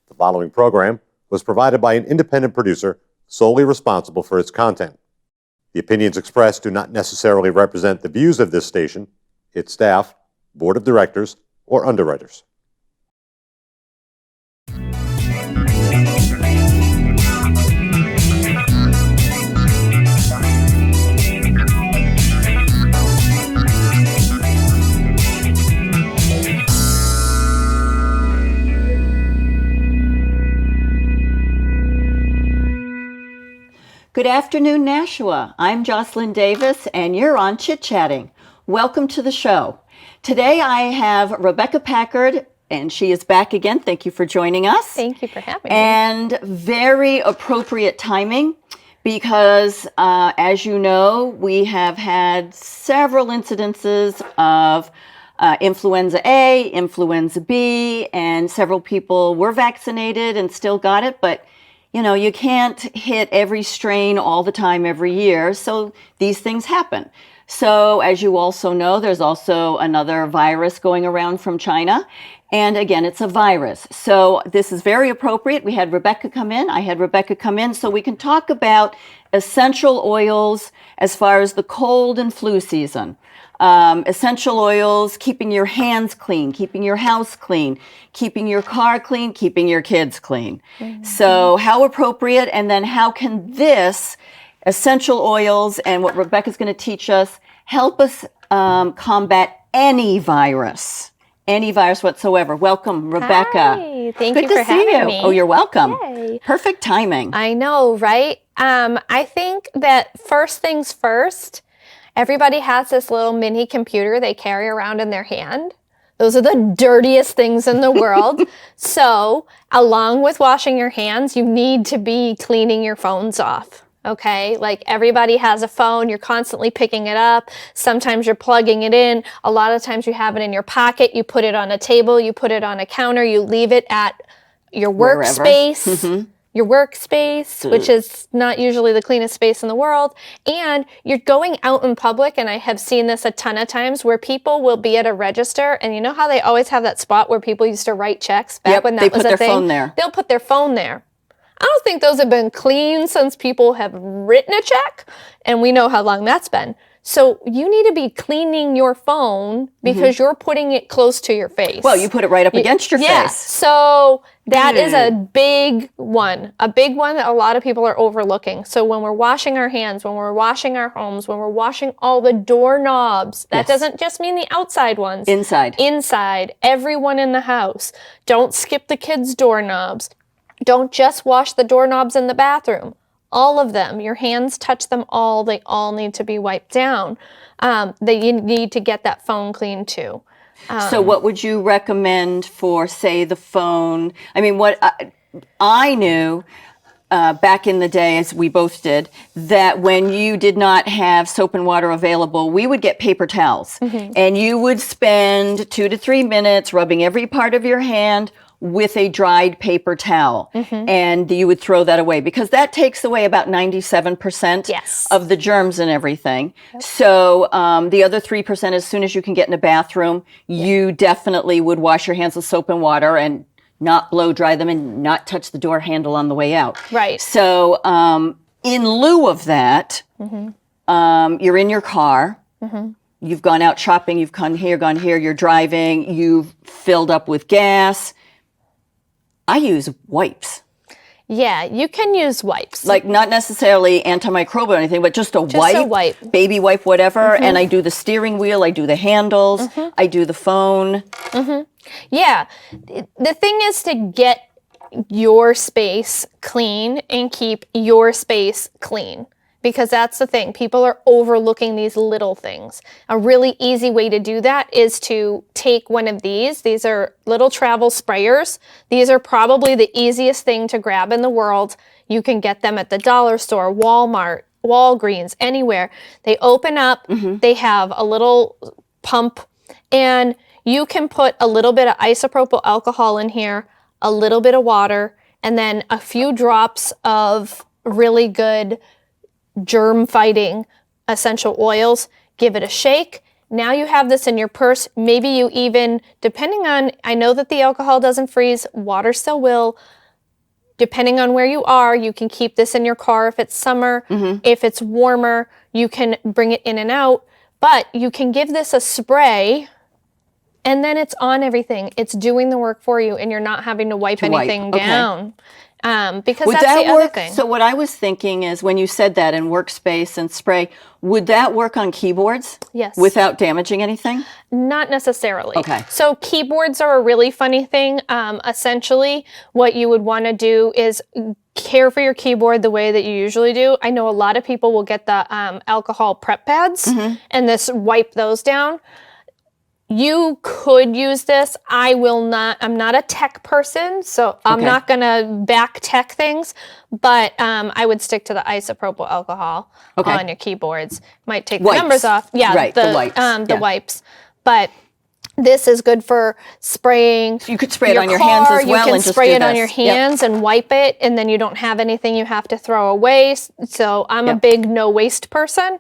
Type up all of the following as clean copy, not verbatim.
The following program was provided by an independent producer solely responsible for its content. The opinions expressed do not necessarily represent the views of this station, its staff, board of directors, or underwriters. Good afternoon, Nashua. I'm Jocelyn Davis, and you're on Chattin. Welcome to the show. Today I have Rebecca Packard, and she is back again. Thank you for joining us. Thank you for having me. And very appropriate timing because, as you know, we have had several incidences of influenza A, influenza B, and several people were vaccinated and still got it, but you know, you can't hit every strain all the time every year, so these things happen. So as you also know, there's also another virus going around from China. And again, it's a virus. So this is very appropriate. We had Rebecca come in. I had Rebecca come in so we can talk about essential oils as far as the cold and flu season. Essential oils, keeping your hands clean, keeping your house clean, keeping your car clean, keeping your kids clean. Mm-hmm. So how appropriate, and then how can this essential oils and what Rebecca's going to teach us help us combat any virus whatsoever. Welcome, Rebecca. Hi, thank you for having me. Oh, you're welcome. Yay. Perfect timing. I know, right? I think that first things first, everybody has this little mini computer they carry around in their hand. Those are the dirtiest things in the world. So, along with washing your hands, you need to be cleaning your phones off. Okay, like everybody has a phone, you're constantly picking it up. Sometimes you're plugging it in. A lot of times you have it in your pocket, you put it on a table, you put it on a counter, you leave it at your workspace. Mm-hmm. Your workspace, which is not usually the cleanest space in the world, and you're going out in public, and I have seen this a ton of times where people will be at a register, and you know how they always have that spot where people used to write checks back when that was a thing? They put their phone there. They'll put their phone there. I don't think those have been clean since people have written a check, and we know how long that's been. So you need to be cleaning your phone because you're putting it close to your face. Well, you put it right up against your face. So that is a big one that a lot of people are overlooking. So when we're washing our hands, when we're washing our homes, when we're washing all the doorknobs, that doesn't just mean the outside ones. Inside, everyone in the house. Don't skip the kids' doorknobs. Don't just wash the doorknobs in the bathroom. All of them, your hands touch them all. They all need to be wiped down. You need to get that phone clean too. So what would you recommend for, say, the phone? I mean, what I knew back in the day, as we both did, that when you did not have soap and water available, we would get paper towels. Mm-hmm. And you would spend 2 to 3 minutes rubbing every part of your hand with a dried paper towel. Mm-hmm. And you would throw that away because that takes away about 97% of the germs and everything. Yep. So the other 3%, as soon as you can get in a bathroom, you definitely would wash your hands with soap and water and not blow dry them and not touch the door handle on the way out. Right. So in lieu of that, you're in your car. Mm-hmm. You've gone out shopping, you've gone here, you're driving, you've filled up with gas. I use wipes. Yeah, you can use wipes. Like not necessarily antimicrobial or anything, but just a wipe, baby wipe, whatever. Mm-hmm. And I do the steering wheel, I do the handles, I do the phone. Mm-hmm. Yeah, the thing is to get your space clean and keep your space clean. Because that's the thing. People are overlooking these little things. A really easy way to do that is to take one of these. These are little travel sprayers. These are probably the easiest thing to grab in the world. You can get them at the dollar store, Walmart, Walgreens, anywhere. They open up. They have a little pump. And you can put a little bit of isopropyl alcohol in here, a little bit of water, and then a few drops of really good germ-fighting essential oils. Give it a shake. Now you have this in your purse. Maybe you even, depending on, I know that the alcohol doesn't freeze, water still will. Depending on where you are, you can keep this in your car if it's summer. If it's warmer, you can bring it in and out. But you can give this a spray, and then it's on everything. It's doing the work for you, and you're not having to wipe anything down. Because Would that's that the other work? thing. So what I was thinking is when you said that in workspace and spray, would that work on keyboards? Yes. Without damaging anything? Not necessarily. Okay. So keyboards are a really funny thing. Essentially, what you would want to do is care for your keyboard the way that you usually do. I know a lot of people will get the alcohol prep pads and this wipe those down. You could use this. I will not. I'm not a tech person, so I'm not going to back tech things, but I would stick to the isopropyl alcohol on your keyboards. Might take the numbers off. Yeah, right, the wipes. The wipes. But this is good for spraying. You could spray it on your hands as well. You can and just spray do it on this. your hands and wipe it, and then you don't have anything you have to throw away. So I'm a big no waste person.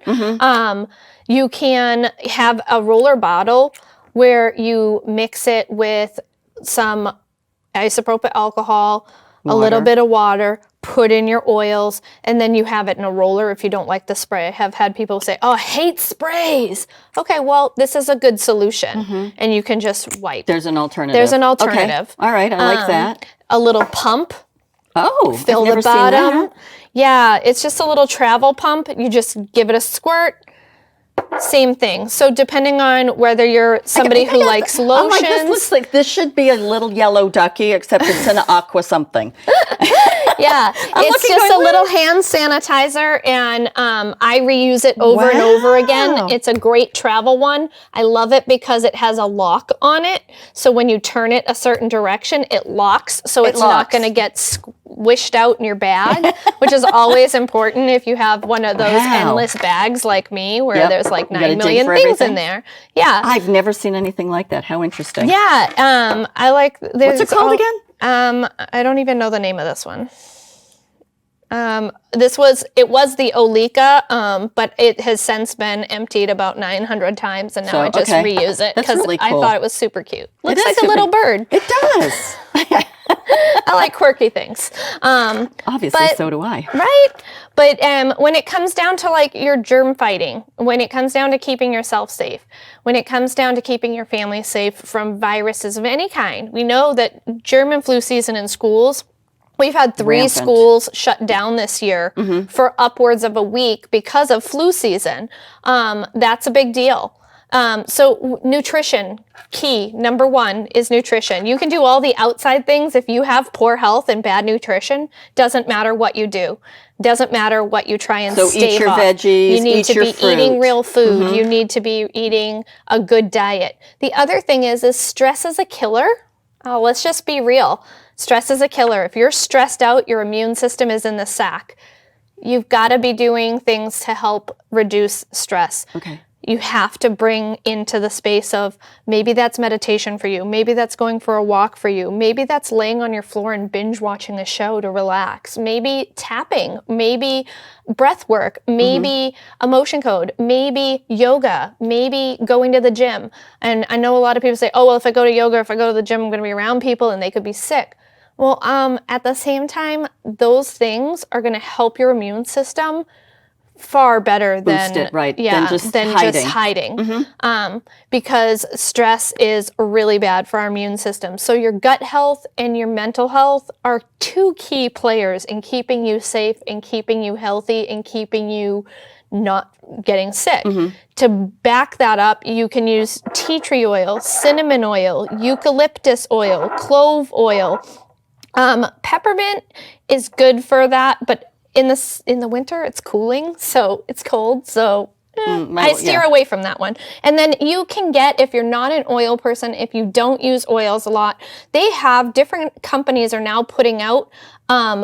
You can have a roller bottle where you mix it with some isopropyl alcohol, a little bit of water, put in your oils, and then you have it in a roller if you don't like the spray. I have had people say, oh, I hate sprays. Okay, well, this is a good solution, and you can just wipe. There's an alternative. There's an alternative. Okay. All right, I like that. A little pump. Oh, Fill I've the never seen bottom. that. Yeah, it's just a little travel pump. You just give it a squirt. Same thing. So depending on whether you're somebody who likes I'm lotions. like, this looks like this should be a little yellow ducky, except it's an aqua something. Yeah, it's just a little hand sanitizer, and I reuse it over and over again. It's a great travel one. I love it because it has a lock on it. So when you turn it a certain direction, it locks. So it's not going to get squished out in your bag, which is always important if you have one of those endless bags like me, where there's like 9 million things in there. Yeah. I've never seen anything like that. How interesting. Yeah. I like. What's it called again? I don't even know the name of this one. It was the Olika, but it has since been emptied about 900 times, and now I just reuse it because really cool. I thought it was super cute. Looks is like super a little bird. It does. I like quirky things. Obviously, so do I. Right? But when it comes down to like your germ fighting, when it comes down to keeping yourself safe, when it comes down to keeping your family safe from viruses of any kind, we know that germ and flu season in schools, we've had 3 schools shut down this year for upwards of a week because of flu season. That's a big deal. So nutrition, key, number 1 is nutrition. You can do all the outside things. If you have poor health and bad nutrition, doesn't matter what you do. Doesn't matter what you try and so stave eat your off. veggies, You need eat to your be fruit. eating real food. You need to be eating a good diet. The other thing is stress is a killer. Oh, let's just be real. Stress is a killer. If you're stressed out, your immune system is in the sack. You've got to be doing things to help reduce stress. Okay. You have to bring into the space of maybe that's meditation for you. Maybe that's going for a walk for you. Maybe that's laying on your floor and binge watching a show to relax. Maybe tapping, maybe breath work, maybe emotion code, maybe yoga, maybe going to the gym. And I know a lot of people say, oh, well, if I go to yoga, if I go to the gym, I'm going to be around people and they could be sick. Well, at the same time, those things are going to help your immune system far better than just hiding. Because stress is really bad for our immune system. So your gut health and your mental health are 2 key players in keeping you safe and keeping you healthy and keeping you not getting sick. To back that up, you can use tea tree oil, cinnamon oil, eucalyptus oil, clove oil. Peppermint is good for that, but in the winter, it's cooling, so it's cold, so I steer away from that one. And then you can get, if you're not an oil person, if you don't use oils a lot, they have different companies are now putting out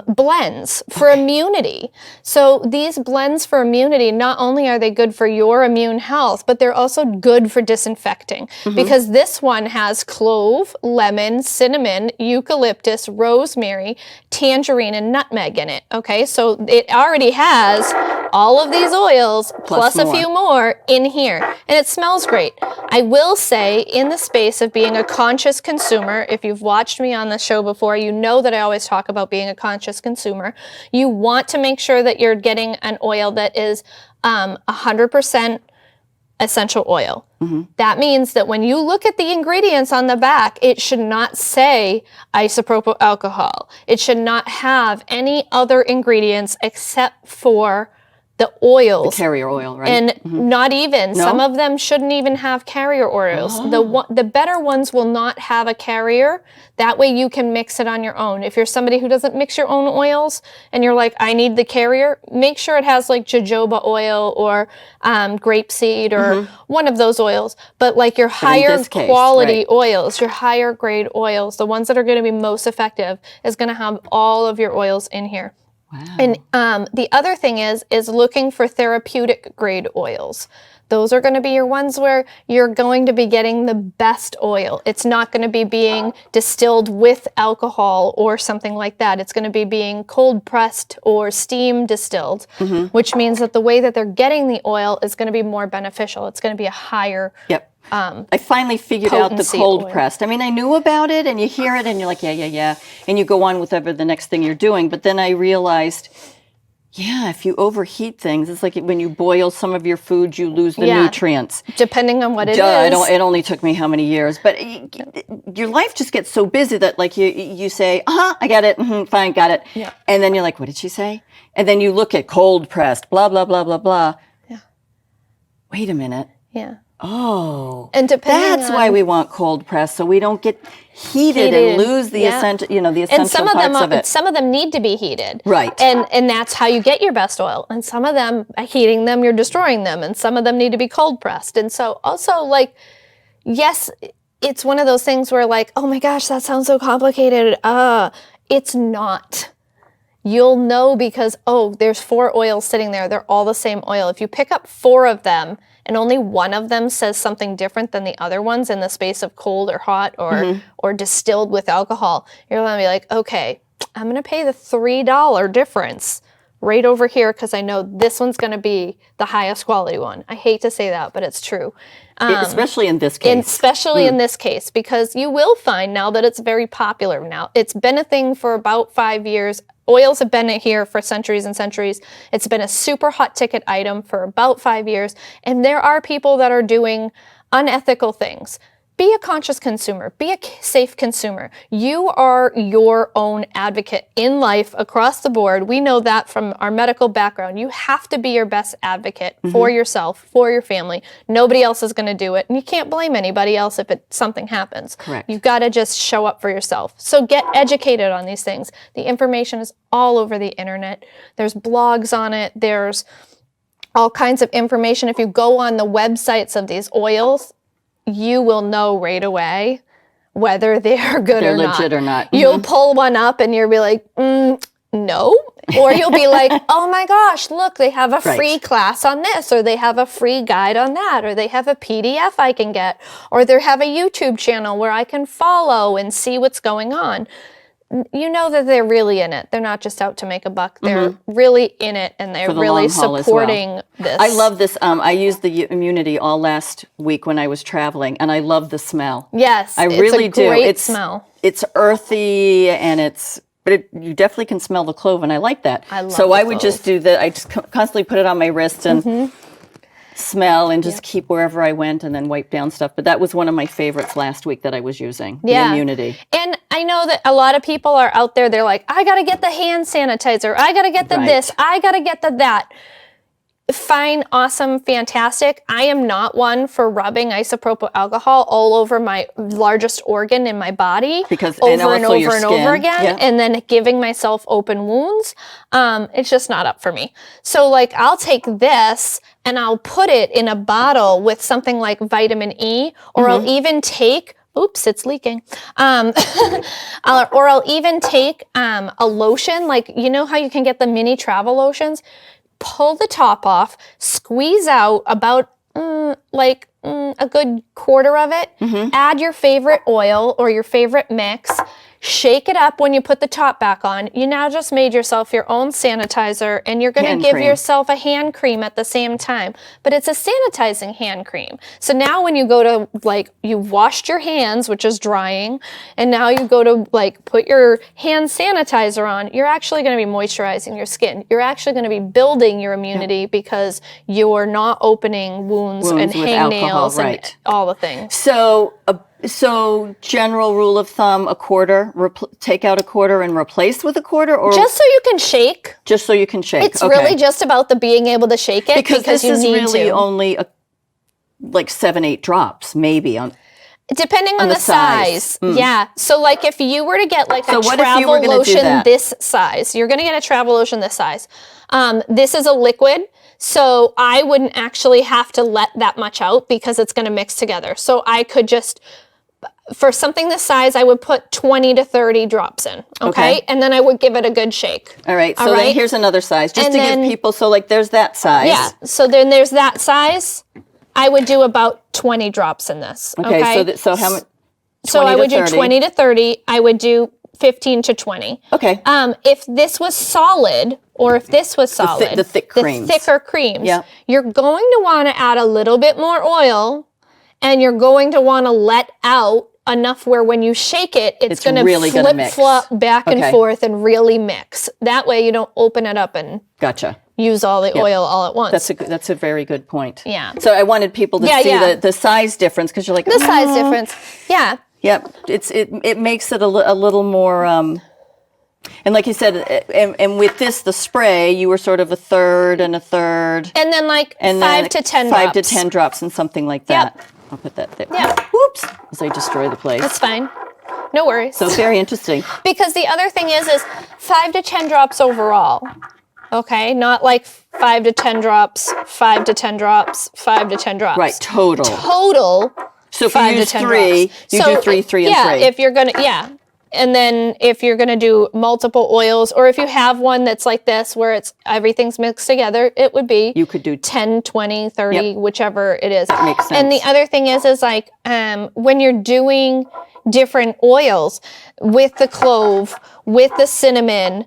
blends for immunity. So these blends for immunity, not only are they good for your immune health, but they're also good for disinfecting because this one has clove, lemon, cinnamon, eucalyptus, rosemary, tangerine, and nutmeg in it. Okay, so it already has all of these oils plus a more. few more in here, and it smells great. I will say, in the space of being a conscious consumer, if you've watched me on the show before, you know that I always talk about being a conscious consumer. You want to make sure that you're getting an oil that is 100% essential oil. That means that when you look at the ingredients on the back, it should not say isopropyl alcohol. It should not have any other ingredients except for the oils. Carrier oil, right? And not even. Some of them shouldn't even have carrier oils. The better ones will not have a carrier. That way you can mix it on your own. If you're somebody who doesn't mix your own oils and you're like, I need the carrier, make sure it has like jojoba oil or grapeseed or one of those oils. But like your higher quality oils, your higher grade oils, the ones that are going to be most effective is going to have all of your oils in here. Wow. And the other thing is looking for therapeutic grade oils. Those are going to be your ones where you're going to be getting the best oil. It's not going to be being distilled with alcohol or something like that. It's going to be being cold pressed or steam distilled, which means that the way that they're getting the oil is going to be more beneficial. It's going to be a higher I finally figured out the potency cold oil. pressed. I mean, I knew about it, and you hear it, and you're like, yeah. And you go on with whatever the next thing you're doing. But then I realized, if you overheat things, it's like when you boil some of your food, you lose the nutrients. Depending on what it is. It only took me how many years. But your life just gets so busy that like you say, I get it, fine, got it. Yeah. And then you're like, what did she say? And then you look at cold pressed, blah, blah, blah, blah, blah. Yeah. Wait a minute. Yeah. Oh, and that's why we want cold press, so we don't get heated and lose the essential, the essential parts of it. Some of them need to be heated, right? And that's how you get your best oil. And some of them, heating them, you're destroying them, and some of them need to be cold pressed. And so, also, like, yes, it's one of those things where, like, oh my gosh, that sounds so complicated. It's not. You'll know because there's 4 oils sitting there. They're all the same oil. If you pick up 4 of them, and only one of them says something different than the other ones in the space of cold or hot or distilled with alcohol, you're going to be like, okay, I'm going to pay the $3 difference right over here because I know this one's going to be the highest quality one. I hate to say that, but it's true. Especially in this case. Especially in this case, because you will find now that it's very popular now. It's been a thing for about 5 years. Oils have been here for centuries and centuries. It's been a super hot ticket item for about 5 years. And there are people that are doing unethical things. Be a conscious consumer. Be a safe consumer. You are your own advocate in life across the board. We know that from our medical background. You have to be your best advocate for yourself, for your family. Nobody else is going to do it. And you can't blame anybody else if something happens. Correct. You've got to just show up for yourself. So get educated on these things. The information is all over the internet. There's blogs on it. There's all kinds of information. If you go on the websites of these oils, you will know right away whether they're good or not. They're legit or not. You'll pull one up and you'll be like, no. Or you'll be like, oh my gosh, look, they have a free class on this, or they have a free guide on that, or they have a PDF I can get, or they have a YouTube channel where I can follow and see what's going on. You know that they're really in it. They're not just out to make a buck. They're really in it, and they're really supporting this. I love this. I used the immunity all last week when I was traveling, and I love the smell. Yes, I really do. Great smell. It's earthy, and you definitely can smell the clove, and I like that. I love so the I would just do that. I just constantly put it on my wrist and smell and just keep wherever I went and then wipe down stuff. But that was one of my favorites last week that I was using, the immunity. And I know that a lot of people are out there, they're like, I got to get the hand sanitizer. I got to get the this. I got to get the that. Fine, awesome, fantastic. I am not one for rubbing isopropyl alcohol all over my largest organ in my body over and over again, and then giving myself open wounds. It's just not up for me. So like, I'll take this and I'll put it in a bottle with something like vitamin E, or I'll even take oops, it's leaking. Or I'll even take a lotion, like, you know how you can get the mini travel lotions? Pull the top off, squeeze out about a good quarter of it, add your favorite oil or your favorite mix, shake it up when you put the top back on. You now just made yourself your own sanitizer, and you're going Hand to give cream. yourself a hand cream at the same time. But it's a sanitizing hand cream. So now when you go to, like, you've washed your hands, which is drying, and now you go to, like, put your hand sanitizer on, you're actually going to be moisturizing your skin. You're actually going to be building your immunity because you're not opening wounds and with alcohol, hangnails right. and all the things. So general rule of thumb, a quarter, take out a quarter and replace with a quarter, or Just so you can shake. just so you can shake? It's really just about the being able to shake it because this you is need really to. only like 7-8 drops, maybe on. Depending on the size. Yeah. So like if you were to get like a what if you travel were gonna do lotion that? this size, you're going to get a travel lotion this size. This is a liquid. So I wouldn't actually have to let that much out because it's going to mix together. So I could just, for something this size, I would put 20 to 30 drops in. Okay. And then I would give it a good shake. All right. So then here's another size, just And to then- give people. So like there's that size. Yeah. So then there's that size. I would do about 20 drops in this. Okay. Okay. So how much? So I 20 to would do 30. 20 to 30. I would do 15 to 20. Okay. If this was solid, or if this was solid, the thick creams. thicker creams, Yeah. you're going to want to add a little bit more oil, and you're going to want to let out enough where when you shake it, it's going to really gonna mix. flip-flop back and Okay. forth and really mix. That way you don't open it up and Gotcha. use all the oil all at once. That's a very good point. Yeah. So I wanted people to see the size difference, because you're like, the size difference. Yeah. Yep, it makes it a little more, and like you said, and with this, the spray, you were sort of a third and a third, And then like and 5 to 10 5 to drops. 10 drops, and something like that. I'll put that there. Yeah. Whoops! As I destroy the place. That's fine. No worries. So very interesting. Because the other thing is 5 to 10 drops overall. Okay, not like 5 to 10 drops, 5 to 10 drops, 5 to 10 drops. Right. Total. Total. So if 5 you to use 10 three, drops. you do three, and three. If you're gonna, and then if you're gonna do multiple oils, or if you have one that's like this where it's everything's mixed together, it would be You could do 10, 20, 30, Yep. whichever it is. That makes And the sense. other thing is like when you're doing different oils with the clove, with the cinnamon,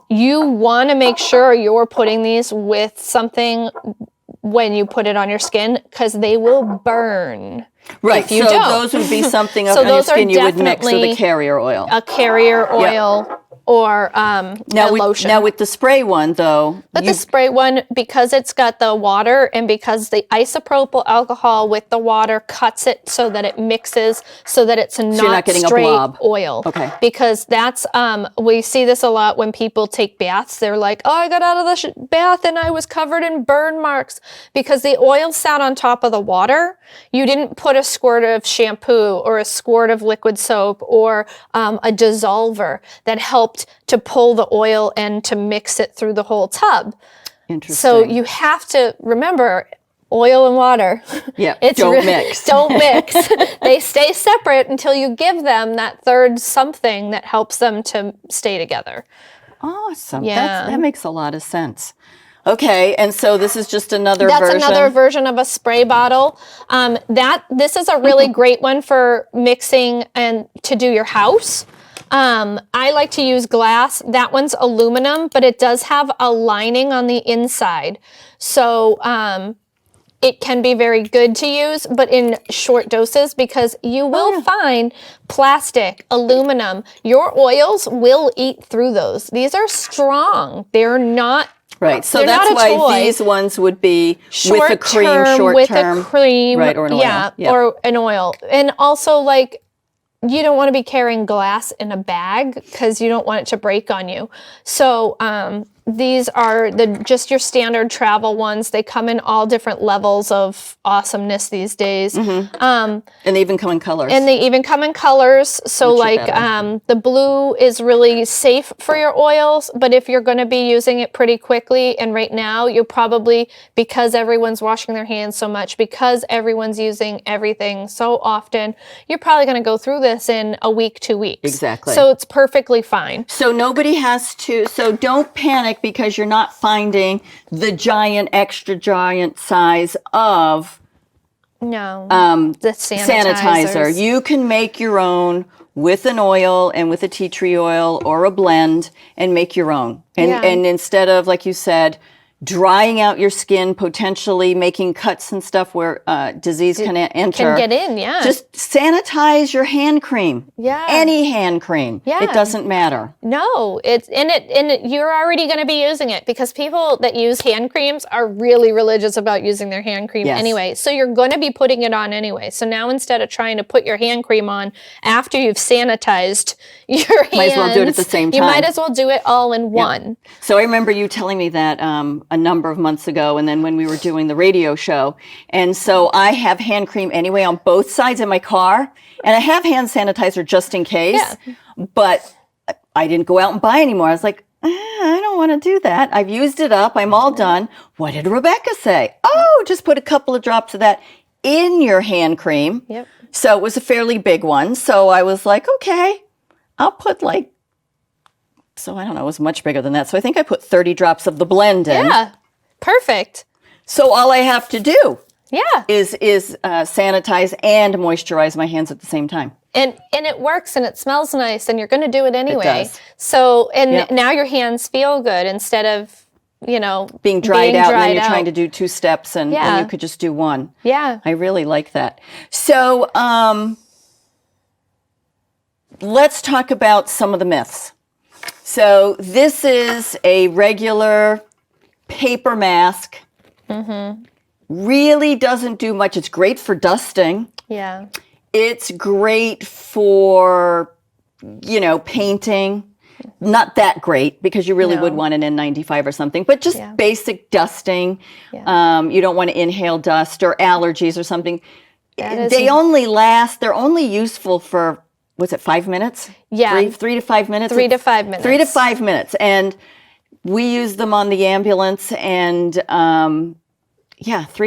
you want to make sure you're putting these with something when you put it on your skin, because they will burn. Right. If you so don't. those would be something So on your those are skin you would mix with a definitely carrier oil. A carrier oil or a lotion. Now with the spray one though, But the spray one, because it's got the water and because the isopropyl alcohol with the water cuts it so that it mixes, so that it's you're not getting a straight blob. oil. Okay. Because that's, we see this a lot when people take baths. They're like, oh, I got out of the bath and I was covered in burn marks because the oil sat on top of the water. You didn't put a squirt of shampoo or a squirt of liquid soap or a dissolver that helped to pull the oil and to mix it through the whole tub. Interesting. So you have to remember oil and water. Yeah, It's don't really- mix. Don't mix. They stay separate until you give them that third something that helps them to stay together. Awesome. Yeah. That makes a lot of sense. Okay, and so this is just another That's version. another version of a spray bottle. This is a really great one for mixing and to do your house. I like to use glass. That one's aluminum, but it does have a lining on the inside. So it can be very good to use, but in short doses, because you will find plastic, aluminum, your oils will eat through those. These are strong. They're not Right, so They're that's not a why toy. these ones would be with a cream, short-term, short with term. a cream, right, or an oil. yeah, Yep. or an oil. And also, like, you don't want to be carrying glass in a bag because you don't want it to break on you. So these are just your standard travel ones. They come in all different levels of awesomeness these days. And they even come in colors. And they even come in colors. So Which are like better. the blue is really safe for your oils, but if you're going to be using it pretty quickly, and right now you're probably, because everyone's washing their hands so much, because everyone's using everything so often, you're probably going to go through this in a week, 2 weeks. Exactly. So it's perfectly fine. So nobody has to, so don't panic because you're not finding the giant, extra giant size of No. Um, the sanitizer. sanitizers. You can make your own with an oil and with a tea tree oil or a blend and make your own. And instead of, like you said, drying out your skin, potentially making cuts and stuff where disease can enter. Can get in, yeah. Just sanitize your hand cream. Yeah. Any hand cream. Yeah. It doesn't matter. No, you're already going to be using it because people that use hand creams are really religious about using their hand cream anyway. So you're going to be putting it on anyway. So now instead of trying to put your hand cream on after you've sanitized your hands, might as well do it at the same time. You might as well do it all in one. So I remember you telling me that a number of months ago, and then when we were doing the radio show. And so I have hand cream anyway on both sides of my car, and I have hand sanitizer just in case, but I didn't go out and buy anymore. I was like, I don't want to do that. I've used it up. I'm all done. What did Rebecca say? Oh, just put a couple of drops of that in your hand cream. Yep. So it was a fairly big one. So I was like, okay, I'll put so I don't know, it was much bigger than that. So I think I put 30 drops of the blend in. Yeah, perfect. So all I have to do is sanitize and moisturize my hands at the same time. And it works and it smells nice and you're going to do it anyway. It does. So, now your hands feel good instead of, being dried out and then you're trying to do 2 steps and you could just do 1. Yeah. I really like that. So let's talk about some of the myths. So this is a regular paper mask. Mm-hmm. Really doesn't do much. It's great for dusting. Yeah. It's great for, painting. Not that great because you really would want an N95 or something, but just basic dusting. Yeah. You don't want to inhale dust or allergies or something. They're only useful for, 5 minutes? Yeah. 3 to 5 minutes? 3 to 5 minutes. 3 to 5 minutes. And we use them on the ambulance and 3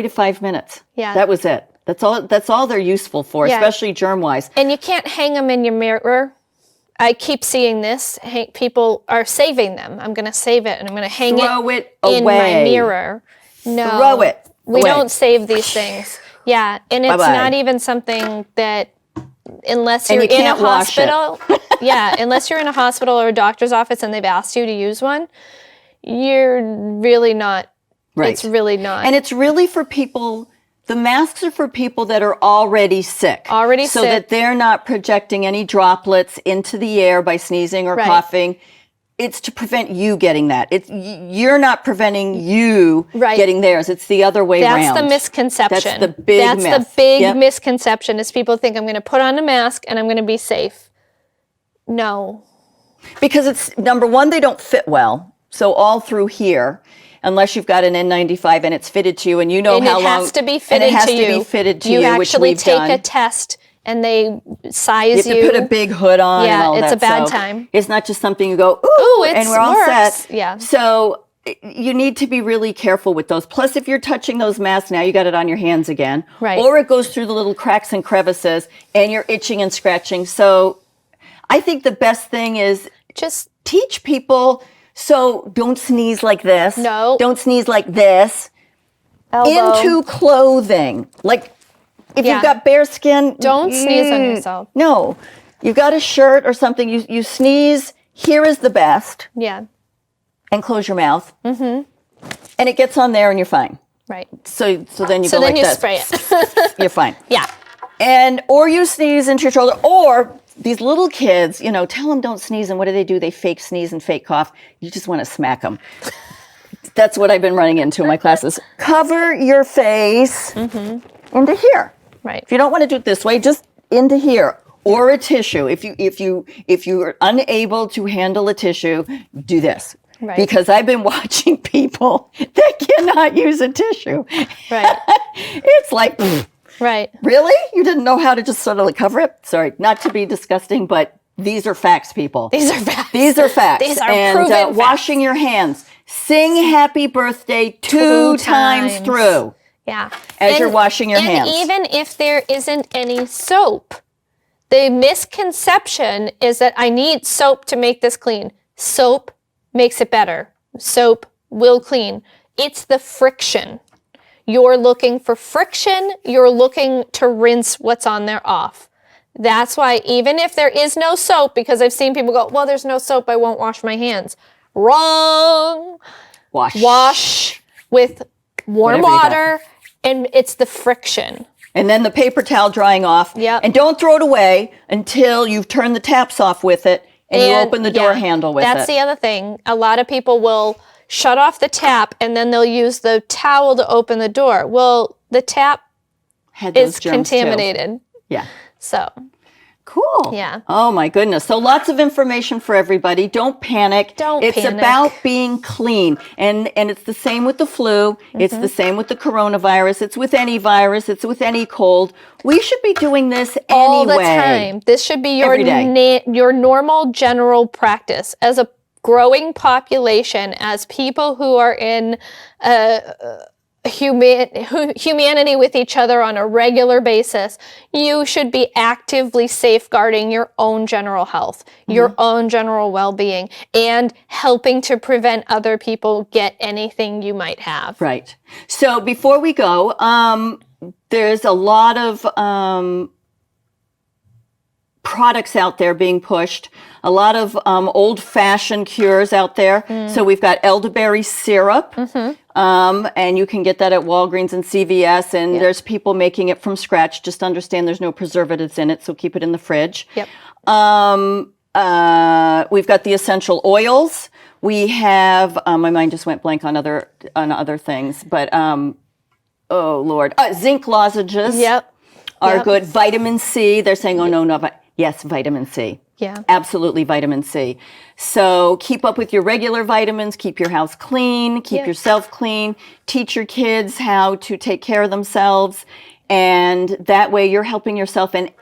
to 5 minutes. Yeah. That was it. That's all they're useful for, especially germ-wise. And you can't hang them in your mirror. I keep seeing this. People are saving them. I'm going to save it and I'm going to hang it in my mirror. No. Throw it We away. don't save these things. Yeah. And it's not even something that, unless you're in a hospital. Unless you're in a hospital or a doctor's office and they've asked you to use one, you're really not. Right. It's really not. And it's really for people. The masks are for people that are already sick. So that they're not projecting any droplets into the air by sneezing or coughing. It's to prevent you getting that. You're not preventing you getting theirs. It's the other way around. That's the misconception. That's the big myth. That's the big misconception is people think I'm going to put on a mask and I'm going to be safe. No. Because it's, number one, they don't fit well. So all through here. Unless you've got an N95 and it's fitted to you and you know how long. And it has to be fitted to you. And it has to be fitted to you, which we've done. You actually take a test and they size you. You have to put a big hood on and all that. Yeah, it's a bad time. It's not just something you go, ooh, and we're all set. Yeah. So you need to be really careful with those. Plus, if you're touching those masks, now you got it on your hands again. Right. Or it goes through the little cracks and crevices and you're itching and scratching. So I think the best thing is just teach people. So don't sneeze like this. No. Don't sneeze like this. Elbow. Into clothing. Like if you've got bare skin. Don't sneeze on yourself. No. You've got a shirt or something. You sneeze. Here is the best. Yeah. And close your mouth. Mm-hmm. And it gets on there and you're fine. Right. So then you go like this. So then you spray it. You're fine. Yeah. Or you sneeze into your shoulder. Or these little kids, tell them don't sneeze, and what do? They fake sneeze and fake cough. You just want to smack them. That's what I've been running into in my classes. Cover your face into here. Right. If you don't want to do it this way, just into here. Or a tissue. If you are unable to handle a tissue, do this. Right. Because I've been watching people that cannot use a tissue. Right. It's like. Right. Really? You didn't know how to just sort of cover it? Sorry, not to be disgusting, but these are facts, people. These are facts. These are facts. These are and proven facts. Washing your hands. Sing happy birthday two times through. Yeah. As you're washing your hands. And even if there isn't any soap, the misconception is that I need soap to make this clean. Soap makes it better. Soap will clean. It's the friction. You're looking for friction. You're looking to rinse what's on there off. That's why even if there is no soap, because I've seen people go, well, there's no soap, I won't wash my hands. Wrong. Wash with warm Whatever you got. water, and it's the friction. And then the paper towel drying off. Yep. And don't throw it away until you've turned the taps off with it and you open the door handle with That's it. the other thing. A lot of people will shut off the tap and then they'll use the towel to open the door. Well, the tap Had those is germs, too. contaminated. Yeah. So, Cool. Yeah. Oh my goodness. So lots of information for everybody. Don't panic. It's panic. about being clean. And it's the same with the flu. It's the same with the coronavirus. It's with any virus. It's with any cold. We should be doing this all the anyway. time. This should be your Every day. your normal general practice as a growing population, as people who are in humanity with each other on a regular basis. You should be actively safeguarding your own general health, your own general well-being, and helping to prevent other people get anything you might have. Right. So before we go, there's a lot of products out there being pushed, a lot of old-fashioned cures out there. So we've got elderberry syrup, and you can get that at Walgreens and CVS, and there's people making it from scratch. Just understand there's no preservatives in it, so keep it in the fridge. Yep. We've got the essential oils. We have, my mind just went blank on other things, but oh Lord, zinc lozenges. Yep. Are good. Vitamin C. They're saying, oh no, yes, vitamin C. Yeah. Absolutely vitamin C. So keep up with your regular vitamins, keep your house clean, keep yourself clean, teach your kids how to take care of themselves. And that way you're helping yourself and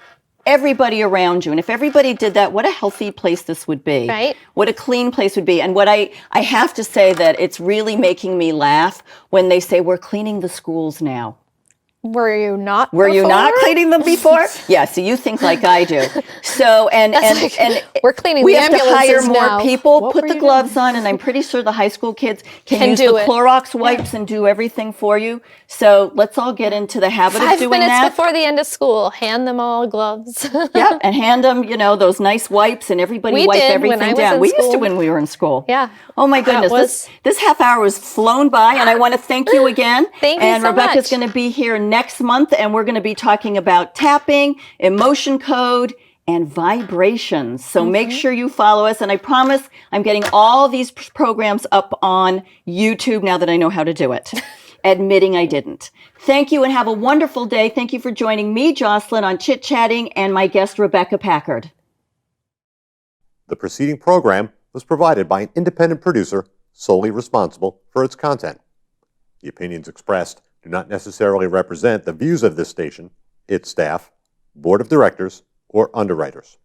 everybody around you. And if everybody did that, what a healthy place this would be. Right. What a clean place would be. And what I have to say that it's really making me laugh when they say we're cleaning the schools now. Were you not cleaning them before? Yeah, so you think like I do. So, and we're cleaning we the have to hire ambulances more now. people, What put were the you gloves on, and I'm pretty sure the high school kids can use do the it. Clorox wipes and do everything for you. So let's all get into the habit of 5 doing minutes that. before the end of school, hand them all gloves. Yeah, and hand them, those nice wipes, and everybody We wipe did everything when I was down. in We used to school. when we were in school. Yeah. Oh my goodness, this half hour was flown by, and I want to thank you again. Thank you and so Rebecca's much. going to be here next month, and we're going to be talking about tapping, emotion code, and vibrations. So make sure you follow us. And I promise I'm getting all these programs up on YouTube now that I know how to do it. Admitting I didn't. Thank you and have a wonderful day. Thank you for joining me, Jocelyn, on Chit Chatting, and my guest, Rebecca Packard. The preceding program was provided by an independent producer solely responsible for its content. The opinions expressed do not necessarily represent the views of this station, its staff, board of directors, or underwriters.